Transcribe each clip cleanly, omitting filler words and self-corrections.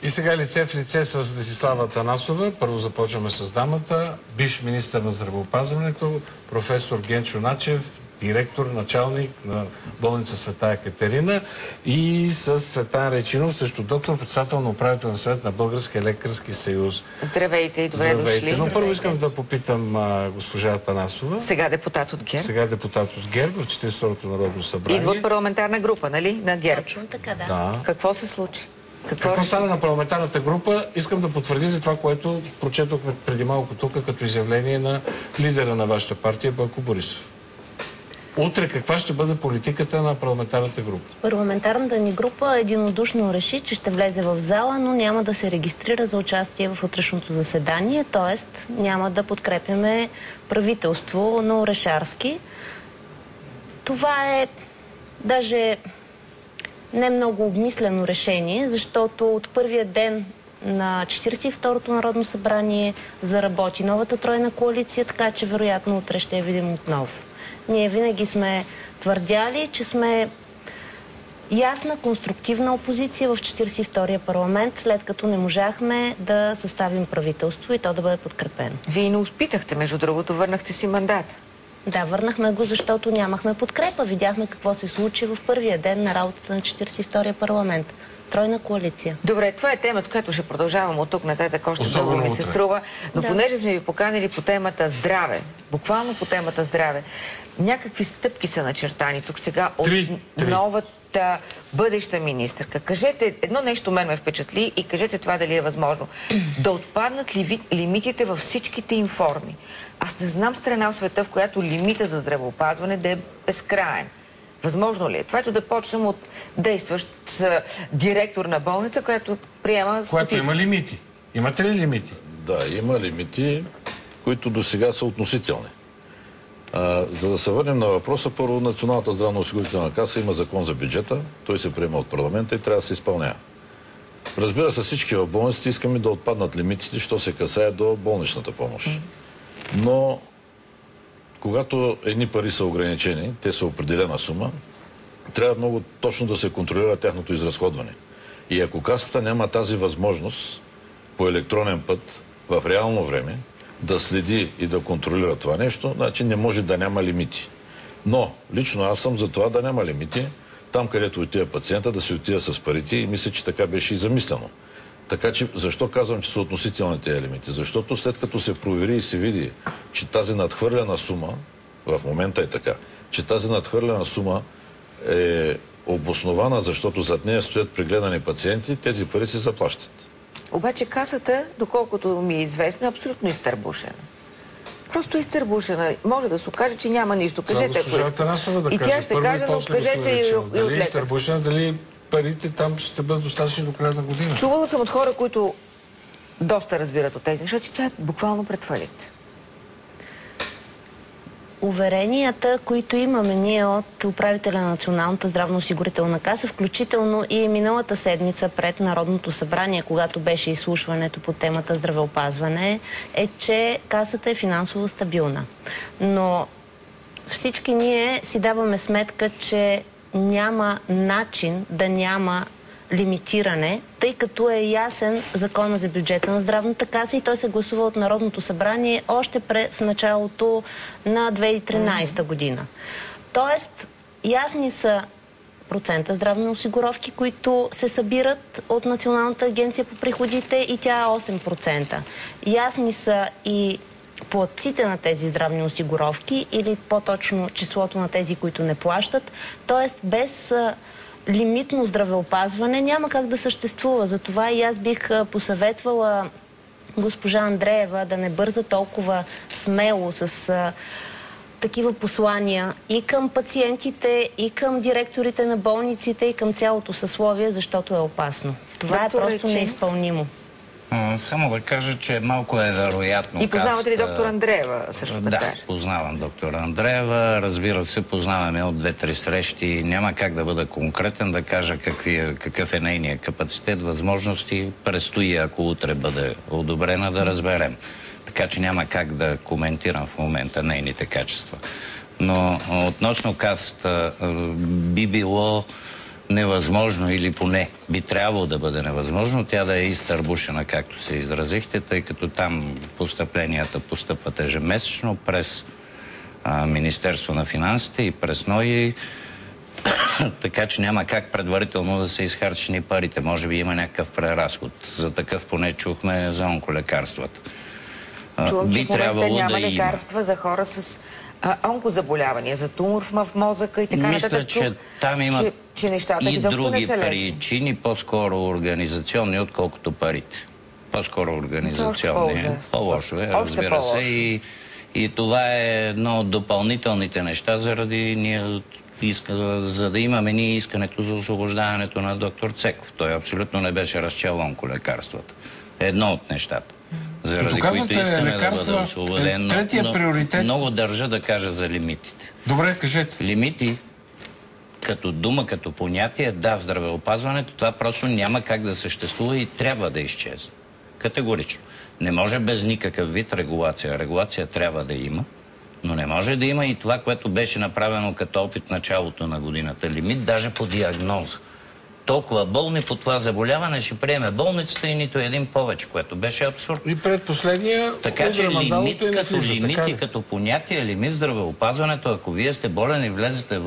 И сега лице в лице с Десислава Атанасова. Първо започваме с дамата. Бивш министър на здравеопазването, професор Генчо Начев, директор, началник на болница Света Екатерина, и с Цветан Райчинов, също доктор, председател на управителен съвет на Българския лекарски съюз. Здравейте и добре дошли. Но първо искам да попитам госпожа Атанасова. Сега депутат от ГЕРБ. Сега депутат от ГЕРБ в 42-то Народно събрание. Идва от парламентарна група, нали? На ГЕРБ. Точно така, да. Какво се случи? Какво стана на парламентарната група? Искам да потвърдите това, което прочетохме преди малко тук като изявление на лидера на вашата партия Бойко Борисов. Утре каква ще бъде политиката на парламентарната група? Парламентарната ни група единодушно реши, че ще влезе в зала, но няма да се регистрира за участие в утрешното заседание, т.е. няма да подкрепяме правителство на Орешарски. Това е даже не много обмислено решение, защото от първия ден на 42-то Народно събрание заработи новата тройна коалиция, така че вероятно утре ще я видим отново. Ние винаги сме твърдяли, че сме ясна, конструктивна опозиция в 42-я парламент, след като не можахме да съставим правителство и то да бъде подкрепено. Вие не успитахте, между другото, върнахте си мандат. Да, върнахме го, защото нямахме подкрепа. Видяхме какво се случи в първия ден на работата на 42-я парламент. Тройна коалиция. Добре, това е тема, с която ще продължавам от тук нататък, още дълго ми се струва. Но понеже сме ви поканили по темата здраве, буквално по темата здраве, някакви стъпки са начертани тук сега от новата бъдеща министърка. Кажете, едно нещо мен ме впечатли и кажете това дали е възможно. Да отпаднат лимитите във всичките им форми. Аз не знам страна в света, в която лимита за здравеопазване да е безкраен. Възможно ли е? Това ето да почнем от действащ директор на болница, която приема стотици. Което има лимити. Имате ли лимити? Да, има лимити, които до сега са относителни. За да се върнем на въпроса, първо Националната здравноосигурителна каса има закон за бюджета, той се приема от парламента и трябва да се изпълнява. Разбира се, всички в болниците искаме да отпаднат лимитите, що се касае до болничната помощ. Но когато едни пари са ограничени, те са определена сума, трябва много точно да се контролира тяхното изразходване. И ако касата няма тази възможност по електронен път, в реално време, да следи и да контролира това нещо, значи не може да няма лимити. Но лично аз съм за това да няма лимити, там където отива пациента, да се отива с парите, и мисля, че така беше и замислено. Така че, защо казвам, че са относителни тези лимити? Защото след като се провери и се види, че тази надхвърлена сума, в момента е така, че тази надхвърлена сума е обоснована, защото зад нея стоят прегледани пациенти, тези пари се заплащат. Обаче касата, доколкото ми е известно, е абсолютно изтърбушена. Просто изтърбушена. Може да се окаже, че няма нищо. Кажете, ако и тя ще каже, но кажете и от дали изтърбушена, дали парите там ще бъдат достатъчни до края на година. Чувала съм от хора, които доста разбират от тези, защото тя е буквално пред фалит. Уверенията, които имаме ние от управителя на Националната здравноосигурителна каса, включително и миналата седмица пред Народното събрание, когато беше изслушването по темата здравеопазване, е, че касата е финансово стабилна. Но всички ние си даваме сметка, че няма начин да няма лимитиране, тъй като е ясен закона за бюджета на здравната каса и той се гласува от Народното събрание още в началото на 2013 година. Тоест, ясни са процента здравни осигуровки, които се събират от Националната агенция по приходите, и тя е 8%. Ясни са и платците на тези здравни осигуровки, или по-точно числото на тези, които не плащат. Тоест, без лимитно здравеопазване няма как да съществува. Затова и аз бих посъветвала госпожа Андреева да не бърза толкова смело с такива послания и към пациентите, и към директорите на болниците, и към цялото съсловие, защото е опасно. Това е просто неизпълнимо. Само да кажа, че малко е вероятно. И познавате ли доктор Андреева също така? Да, познавам доктор Андреева. Разбира се, познаваме от 2-3 срещи. Няма как да бъда конкретен, да кажа какъв е нейният капацитет, възможности. Предстои, ако утре бъде одобрена, да разберем. Така че няма как да коментирам в момента нейните качества. Но относно касата, би било невъзможно, или поне би трябвало да бъде невъзможно, тя да е изтърбушена, както се изразихте, тъй като там постъпленията постъпват ежемесечно през Министерство на финансите и през НОИ, така че няма как предварително да се изхарчени парите. Може би има някакъв преразход. За такъв поне чухме за онколекарствата. Чувам, че в момента няма лекарства за хора с онкозаболявания, за тумор в мозъка и така нататък. Мисля, че там имат че нещата и изобщо други не са лесни. причини, по-скоро организационни, отколкото парите. По-скоро организационни. По-лошо е, разбира се. И това е едно от допълнителните неща, за да имаме ние искането за освобождаването на доктор Цеков. Той абсолютно не беше разчел онколекарствата. Едно от нещата, заради които искаме да бъде освободен. Третия приоритет... Много държа да кажа за лимитите. Добре, кажете. Лимити, като дума, като понятие, да, в здравеопазването това просто няма как да съществува и трябва да изчезне. Категорично. Не може без никакъв вид регулация. Регулация трябва да има, но не може да има и това, което беше направено като опит в началото на годината. Лимит даже по диагноза. Толкова болни по това заболяване ще приеме болницата и нито един повече, което беше абсурд. И предпоследния... Така че лимит като лимит и като понятие, лимит здравеопазването, ако вие сте болен и влезете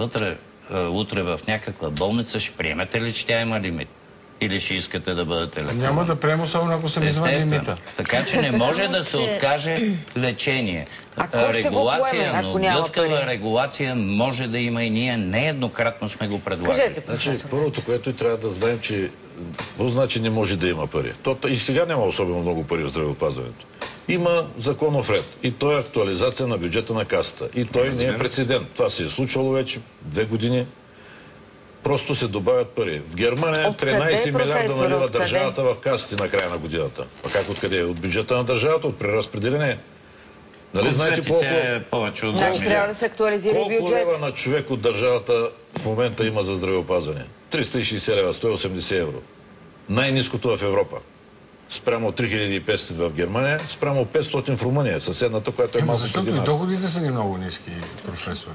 утре в някаква болница, ще приемете ли, че тя има лимит? Или ще искате да бъдете лекувани? Няма да приема, особено ако съм извън лимита. Така че не може да се откаже лечение. Регулация, но гъвкава регулация може да има и ние нееднократно сме го предлагали. Първото, което и трябва да знаем, че какво значи не може да има пари? И сега няма особено много пари в здравеопазването. Има законов ред. И той е актуализация на бюджета на Касата. И той не е прецедент. Това се е случвало вече 2 години. Просто се добавят пари. В Германия 13 милиарда налива държавата в касите на края на годината. А как откъде? От бюджета на държавата, от преразпределение. Нали знаете колко... Значи трябва да се актуализира и бюджет. Колко лева на човек от държавата в момента има за здравеопазване? 360 лева, 180 евро. Най-ниското в Европа. Спрямо 3500 в Германия, спрямо 500 в Румъния, съседната, която е малко преди нас. Защото и доходите са ни много ниски, професоре.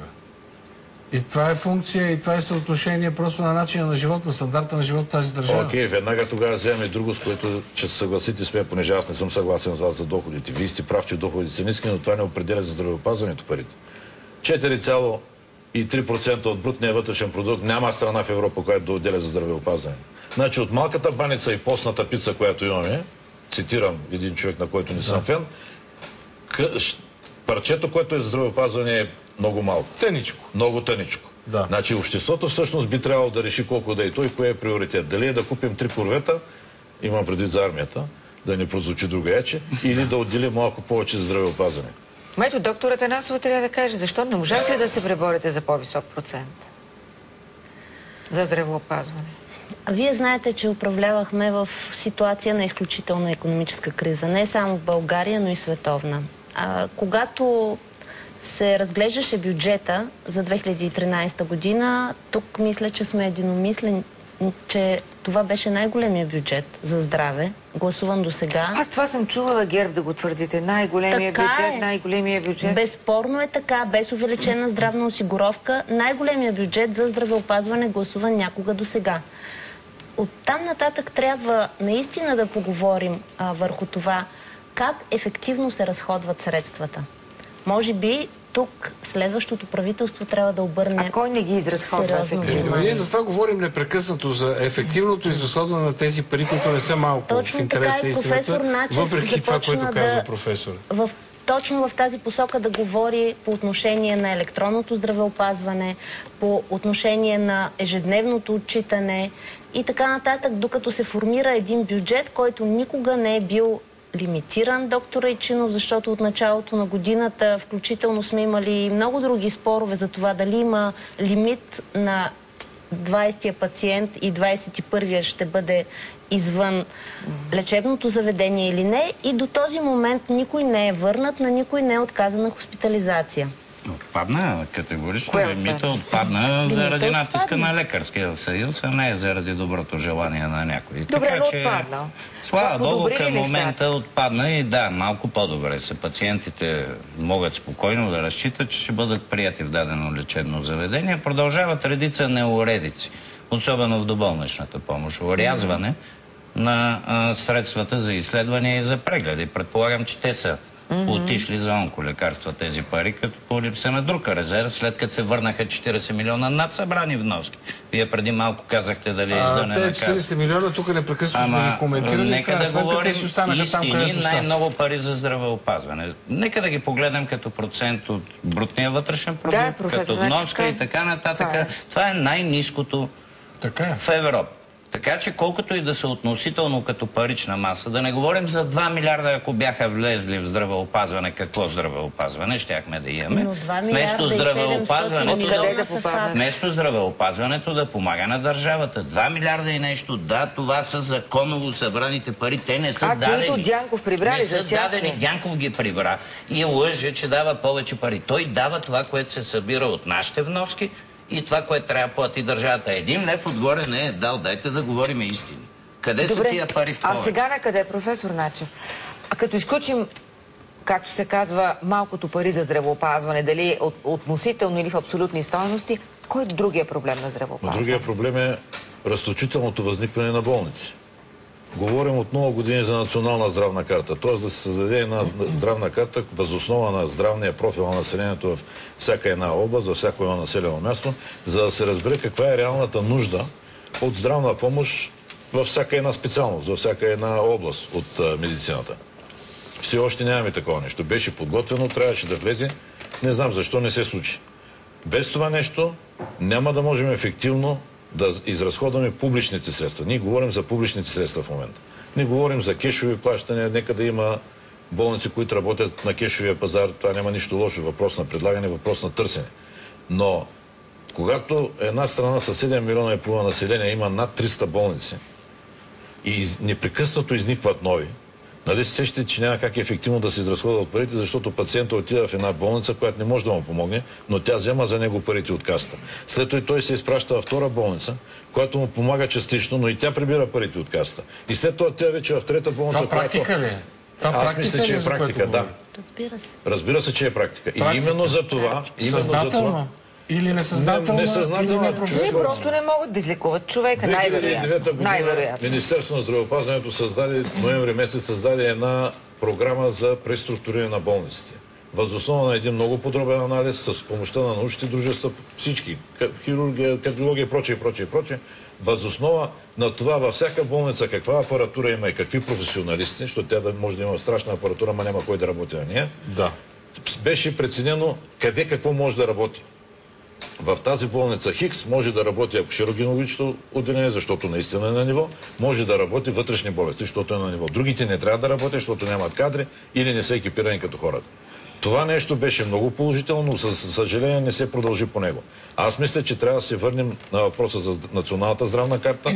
И това е функция, и това е съотношение просто на начина на живота, на стандарта на живота тази държава. Окей, веднага тогава вземем и друго, с което ще се съгласите с мен, понеже аз не съм съгласен с вас за доходите. Вие сте прав, че доходите са ниски, но това не определя за здравеопазването парите. 4,3% от брутния вътрешен продукт няма страна в Европа, която да отделя за здравеопазване. Значи от малката баница и постната пица, която имаме, цитирам един човек, на който не съм фен, парчето, което е за здравеопазване, е много малко. Тъничко. Много тъничко. Да. Значи обществото всъщност би трябвало да реши колко да е той, кое е приоритет. Дали е да купим 3 корвета, имам предвид за армията, да не прозвучи другаяче, или да отделим малко повече за здравеопазване. Ето, доктор Атанасова трябва да каже, защо не можете ли да се преборите за по-висок процент за здравеопазване? Вие знаете, че управлявахме в ситуация на изключителна икономическа криза. Не само в България, но и световна. Когато се разглеждаше бюджета за 2013 година, тук мисля, че сме единомислени, че това беше най-големия бюджет за здраве, гласуван до сега. Аз това съм чувала ГЕРБ да го твърдите. Най-големия бюджет, най-големия бюджет. Безспорно е така, без увеличена здравна осигуровка, най-големия бюджет за здравеопазване гласуван някога до сега. Оттам нататък трябва наистина да поговорим върху това как ефективно се разходват средствата. Може би тук следващото правителство трябва да обърне... А кой не ги изразходва ефективно? Ние за това говорим непрекъснато за ефективното изразходване на тези пари, които не са малко в интерес на истината, въпреки това, което казва професор. Точно в тази посока да говори по отношение на електронното здравеопазване, по отношение на ежедневното отчитане и така нататък, докато се формира един бюджет, който никога не е бил лимитиран, доктор Райчинов, защото от началото на годината включително сме имали много други спорове за това дали има лимит на 20-я пациент и 21-я ще бъде извън лечебното заведение или не. И до този момент никой не е върнат, на никой не е отказана хоспитализация. Отпадна категорично. Лимита отпадна заради натиска на лекарския съюз, а не заради доброто желание на някой. Добре, но отпадна. Слава Богу, към момента отпадна и да, малко по-добре са. Пациентите могат спокойно да разчитат, че ще бъдат прияти в дадено лечебно заведение. Продължават редица неуредици. особено в доболничната помощ. Орязване на средствата за изследвания и за прегледи. Предполагам, че те са отишли за онколекарства тези пари, като по липса на друг резерв, след като се върнаха 40 милиона над събрани вноски. Вие преди малко казахте дали е издане на Те 40 милиона тук непрекъснато сме ги коментирали. Нека да говорим истини, най-много пари за здравеопазване. Нека да ги погледнем като процент от брутния вътрешен продукт, като вноска и така нататък. Това е най-ниското в Европа. Така че колкото и да са относително като парична маса, да не говорим за 2 милиарда, ако бяха влезли в здравеопазване, какво здравеопазване щяхме да имаме. Вместо здравеопазването да помага на държавата. 2 милиарда и нещо, да, това са законово събраните пари, те не са дадени. Които Дянков прибрали за тях. Дянков ги прибра и лъже, че дава повече пари. Той дава това, което се събира от нашите вноски, и това, което трябва да плати държавата. 1 лев отгоре не е дал. Дайте да говорим истини. Къде са тия пари в повече? А сега на къде, професор Начев? А като изключим, както се казва, малкото пари за здравеопазване, дали относително или в абсолютни стойности, кой е другия проблем на здравеопазване? Другия проблем е разточителното възникване на болници. Говорим от много години за национална здравна карта, т.е. да се създаде една здравна карта въз основа на здравния профил на населението в всяка една област, във всяко едно населено място, за да се разбере каква е реалната нужда от здравна помощ във всяка една специалност, във всяка една област от медицината. Все още нямаме такова нещо. Беше подготвено, трябваше да влезе. Не знам защо не се случи. Без това нещо няма да можем ефективно да изразходваме публичните средства. Ние говорим за публичните средства в момента. Ние говорим за кешови плащания. Нека да има болници, които работят на кешовия пазар. Това няма нищо лошо. Въпрос на предлагане, въпрос на търсене. Но когато една страна с 7 милиона и половина население има над 300 болници и непрекъснато изникват нови, нали се сещате, че няма как ефективно да се изразходват парите, защото пациентът отива в една болница, която не може да му помогне, но тя взема за него парите от касата. След това той се изпраща във втора болница, която му помага частично, но и тя прибира парите от касата. И след това тя вече в трета болница... Това практика ли е? Аз мисля, че е практика, да. Разбира се. Разбира се, че е практика. И именно за това... Съзнателно? Или несъзнателно? Не, просто не могат да излекуват човека, най-вероятно. 2009 година Министерството на здравеопазването създаде, ноември месец създаде една програма за преструктуриране на болниците. Въз основа на един много подробен анализ с помощта на научните дружества, всички, хирургия, кардиология и прочее. Въз основа на това във всяка болница каква апаратура има и какви професионалисти, защото тя да може да има страшна апаратура, ама няма кой да работи на нея. Да. Беше преценено къде какво може да работи. В тази болница Хикс може да работи акушеро-гинекологичното отделение, защото наистина е на ниво, може да работи вътрешни болести, защото е на ниво. Другите не трябва да работят, защото нямат кадри или не са екипирани като хората. Това нещо беше много положително, но със съжаление не се продължи по него. Аз мисля, че трябва да се върнем на въпроса за националната здравна карта,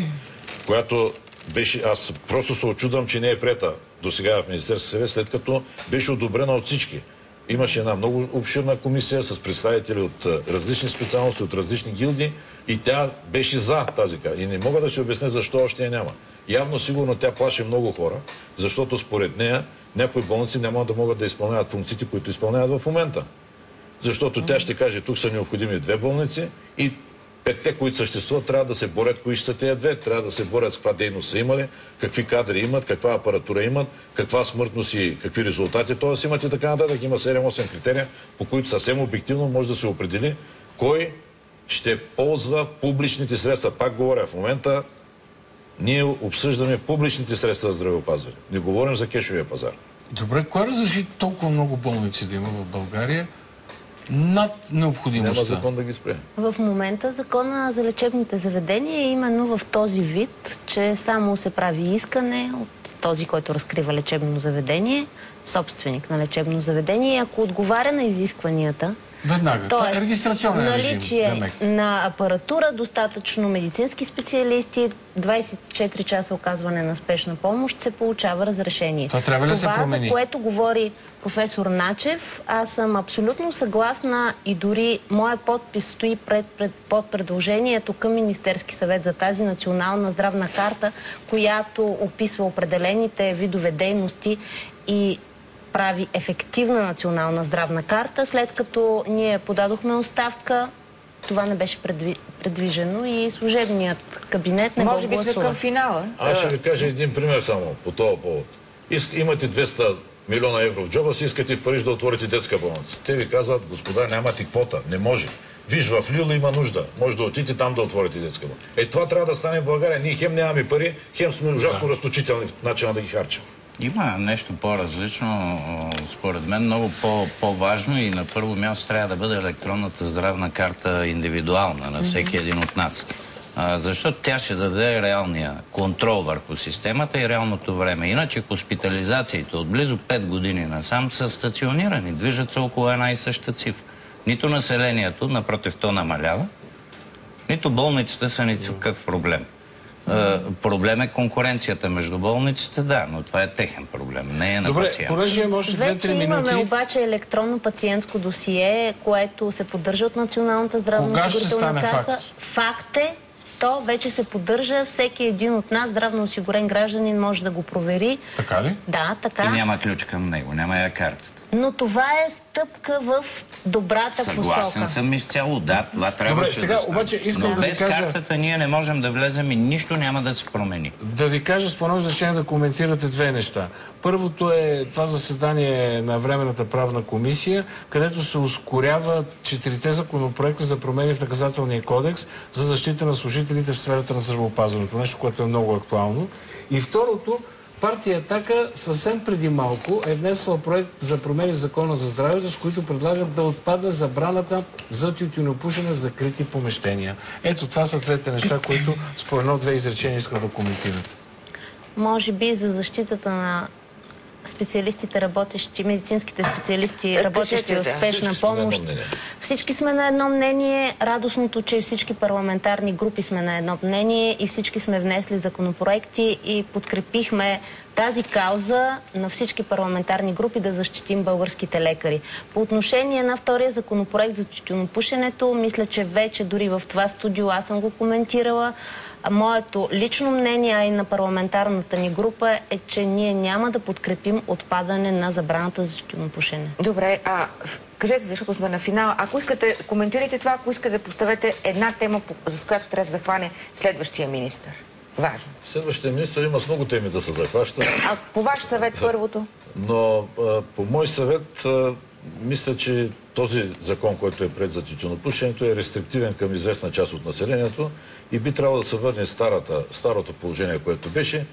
която беше... Аз просто се очудвам, че не е приета до сега в Министерския съвет, след като беше одобрена от всички. Имаше една много обширна комисия с представители от различни специалности, от различни гилдии и тя беше за тази карта. И не мога да си обясня защо още я няма. Явно сигурно тя плаши много хора, защото според нея някои болници няма да могат да изпълняват функциите, които изпълняват в момента. Защото тя ще каже, тук са необходими 2 болници и 5-те, които съществуват, трябва да се борят кои ще са тези 2. Трябва да се борят с каква дейност са имали, какви кадри имат, каква апаратура имат, каква смъртност и какви резултати т.е. имат и така нататък. Има 7-8 критерия, по които съвсем обективно може да се определи кой ще ползва публичните средства. Пак говоря, в момента ние обсъждаме публичните средства за здравеопазване. Не говорим за кешовия пазар. Добре, кой разреши толкова много болници да има в България над необходимостта? Няма закон да ги спре. В момента закона за лечебните заведения е именно в този вид, че само се прави искане от този, който разкрива лечебно заведение, собственик на лечебно заведение, ако отговаря на изискванията, веднага. Това е регистрационен режим. Наличие на апаратура, достатъчно медицински специалисти, 24 часа оказване на спешна помощ, се получава разрешение. Това трябва ли да се промени? За което говори професор Начев, аз съм абсолютно съгласна и дори моя подпис стои под предложението към Министерски съвет за тази национална здравна карта, която описва определените видове дейности и прави ефективна национална здравна карта. След като ние подадохме оставка, това не беше предвижено и служебният кабинет не го гласува. Може би сме към финала. Аз ще ви кажа един пример само по този повод. Имате 200 милиона евро в джоба си, искате в Париж да отворите детска болница. Те ви казват, господа, нямате квота, не може. Виж, в Лил има нужда. Може да отидете там да отворите детска болница. Това трябва да стане в България. Ние хем нямаме пари, хем сме ужасно разточителни в начина да ги харчим. Има нещо по-различно, според мен, много по-важно и на първо място трябва да бъде електронната здравна карта индивидуална на всеки един от нас. Защото тя ще даде реалния контрол върху системата и реалното време. Иначе хоспитализациите от близо 5 години насам са стационирани, движат се около една и съща цифра. Нито населението, напротив, то намалява, нито болниците са никакъв проблем. Проблем е конкуренцията между болниците, да, но това е техен проблем, не е на пациента. Добре, понеже имаме още 2-3 минути. Вече имаме обаче електронно пациентско досие, което се поддържа от Националната здравноосигурителна каса. Факт е, то вече се поддържа. Всеки един от нас, здравноосигурен гражданин, може да го провери. Така ли? Да, така. И няма ключ към него, няма я картата. Но това е стъпка в добрата посока. Съгласен съм изцяло, да, това трябваше да стане. Обаче искам но да ви без кажа... картата ние не можем да влезем и нищо няма да се промени. Да ви кажа с едно изречение да коментирате две неща. Първото е това заседание на Временната правна комисия, където се ускорява 4-те законопроекта за промени в наказателния кодекс за защита на служителите в сферата на здравеопазването. Нещо, което е много актуално. И второто, партия Атака съвсем преди малко е внесла проект за промени в Закона за здравето, с които предлагат да отпадне забраната за тютюнопушене в закрити помещения. Ето, това са двете неща, които според едно-две изречения искам да коментирате. Може би за защитата на специалистите, работещи, медицинските специалисти, работещи в спешна помощ. Всички сме на едно мнение. Радостното, че всички парламентарни групи сме на едно мнение и всички сме внесли законопроекти и подкрепихме тази кауза на всички парламентарни групи да защитим българските лекари. По отношение на втория законопроект за тютюнопушенето, мисля, че вече дори в това студио аз съм го коментирала. Моето лично мнение, а и на парламентарната ни група е, че ние няма да подкрепим отпадане на забраната за тютюнопушене. Добре, кажете, защото сме на финал. Ако искате, коментирайте това, ако искате, поставете една тема, за която трябва да се захване следващия министър. Важно. Следващия министър има с много теми да се захваща. А по ваш съвет първото? Но по мой съвет мисля, че този закон, който е приет за тютюнопушенето, е рестриктивен към известна част от населението и би трябвало да се върне старото положение, което беше,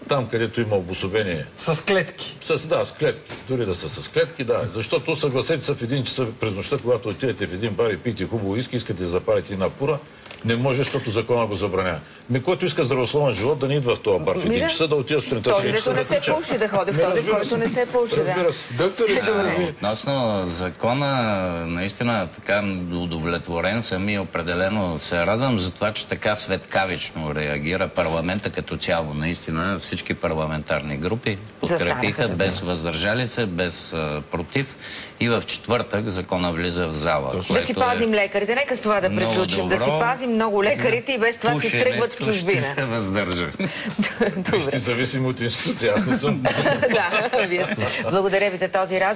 там, където има обособение. С клетки. Да, с клетки. Дори да са с клетки, да. Защото съгласете се в 1 часа през нощта, когато отидете в един бар и пиете хубаво виски, искате да запалите една пура, не може, защото закона го забранява. Който иска здравословен живот, да не идва в този бар в 1 часа, да отида сутринта. Този, който не се пуши, да ходи в този, който не се пуши. Доктор, относно закона, наистина така удовлетворен съм и определено се радвам за това, че така светкавично реагира парламента като цяло. Наистина всички парламентарни групи подкрепиха без въздържали се, без против. И в четвъртък закона влиза в зала. Да си пазим лекарите. Нека с това да приключим. Да си пазим много лекарите и без това си тръгват в чужбина. Ще се въздържа. Вижте, зависимо от институция. Аз не съм. Да, вие сте. Благодаря ви за този разговор.